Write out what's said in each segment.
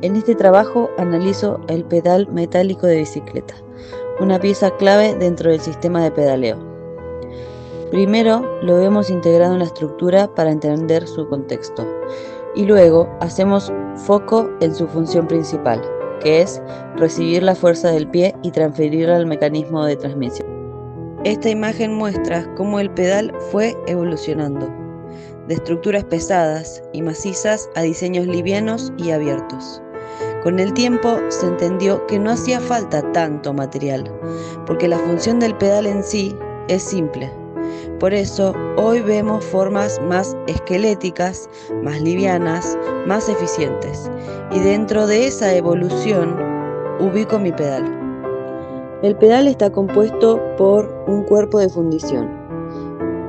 En este trabajo analizo el pedal metálico de bicicleta, una pieza clave dentro del sistema de pedaleo. Primero lo vemos integrado en la estructura para entender su contexto y luego hacemos foco en su función principal, que es recibir la fuerza del pie y transferirla al mecanismo de transmisión. Esta imagen muestra cómo el pedal fue evolucionando, de estructuras pesadas y macizas a diseños livianos y abiertos. Con el tiempo se entendió que no hacía falta tanto material, porque la función del pedal en sí es simple. Por eso hoy vemos formas más esqueléticas, más livianas, más eficientes, y dentro de esa evolución ubico mi pedal. El pedal está compuesto por un cuerpo de fundición,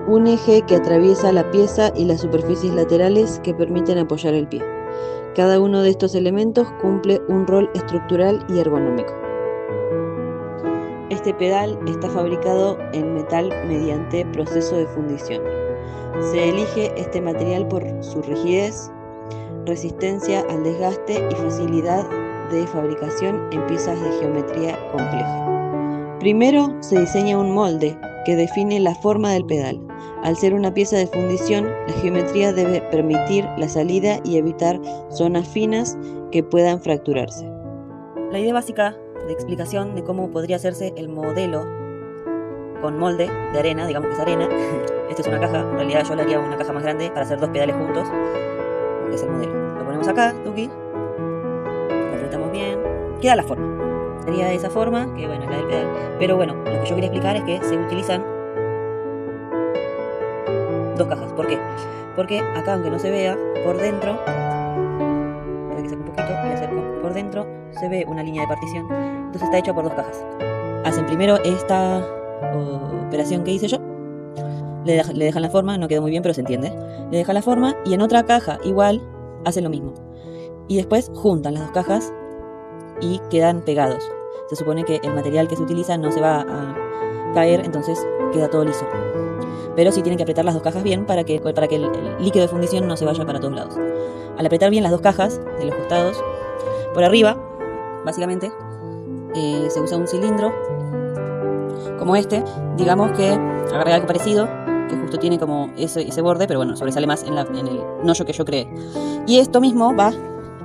un eje que atraviesa la pieza y las superficies laterales que permiten apoyar el pie. Cada uno de estos elementos cumple un rol estructural y ergonómico. Este pedal está fabricado en metal mediante proceso de fundición. Se elige este material por su rigidez, resistencia al desgaste y facilidad de fabricación en piezas de geometría compleja. Primero se diseña un molde que define la forma del pedal. Al ser una pieza de fundición, la geometría debe permitir la salida y evitar zonas finas que puedan fracturarse. La idea básica de explicación de cómo podría hacerse el modelo con molde de arena, digamos que es arena. Esta es una caja, en realidad yo le haría una caja más grande para hacer dos pedales juntos, porque es el modelo. Lo ponemos acá, tuki, lo apretamos bien, queda la forma. Sería de esa forma, que bueno, es la del pedal. Pero bueno, lo que yo quería explicar es que se utilizan dos cajas. ¿Por qué? Porque acá, aunque no se vea, por dentro, para que sepa un poquito, voy a acerco, por dentro se ve una línea de partición. Entonces está hecho por dos cajas. Hacen primero esta operación que hice yo. Le dejan la forma, no quedó muy bien, pero se entiende. Le dejan la forma y en otra caja igual hacen lo mismo. Y después juntan las dos cajas y quedan pegados. Se supone que el material que se utiliza no se va a caer, entonces queda todo liso. Pero sí tienen que apretar las dos cajas bien para que el líquido de fundición no se vaya para todos lados. Al apretar bien las dos cajas de los costados, por arriba, básicamente, se usa un cilindro como este. Digamos que agarré algo parecido, que justo tiene como ese borde, pero bueno, sobresale más en el hoyo que yo creé. Y esto mismo va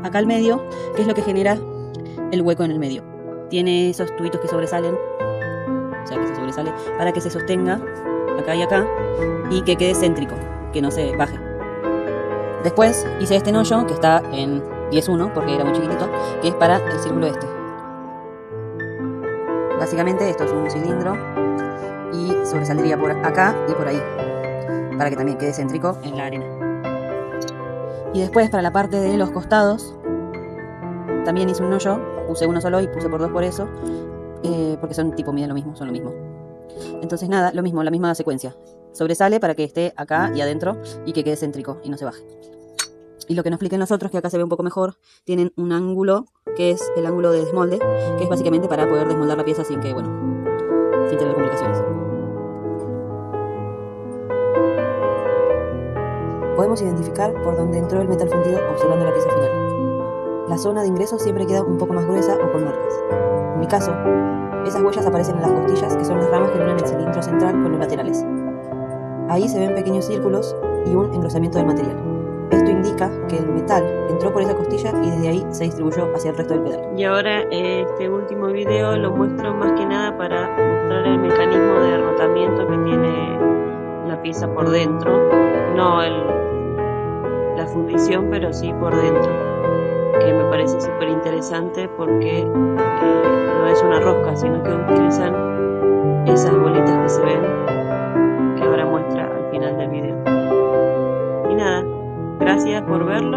acá al medio, que es lo que genera el hueco en el medio. Tiene esos tubitos que sobresalen, o sea que se sobresale, para que se sostenga acá y acá y que quede céntrico, que no se baje. Después hice este hoyo que está en 10-1 porque era muy chiquitito, que es para el círculo este. Básicamente esto es un cilindro y sobresaldría por acá y por ahí, para que también quede céntrico en la arena. Y después para la parte de los costados también hice un hoyo, puse uno solo y puse por dos por eso, porque son tipo, miden lo mismo, son lo mismo. Entonces nada, lo mismo, la misma secuencia. Sobresale para que esté acá y adentro y que quede céntrico y no se baje. Y lo que nos expliquen los otros, que acá se ve un poco mejor, tienen un ángulo que es el ángulo de desmolde, que es básicamente para poder desmoldar la pieza sin que, bueno, sin tener complicaciones. Podemos identificar por dónde entró el metal fundido observando la pieza final. La zona de ingreso siempre queda un poco más gruesa o con marcas. En mi caso, esas huellas aparecen en las costillas, que son las ramas que unen el cilindro central con los laterales. Ahí se ven pequeños círculos y un engrosamiento del material. Esto indica que el metal entró por esa costilla y desde ahí se distribuyó hacia el resto del pedal. Y ahora este último video lo muestro más que nada para mostrar el mecanismo de rotamiento que tiene la pieza por dentro. No la fundición, pero sí por dentro, que me parece súper interesante porque no es una rosca, sino que utilizan esas bolitas que se ven, que ahora muestra al final del video. Y nada, gracias por verlo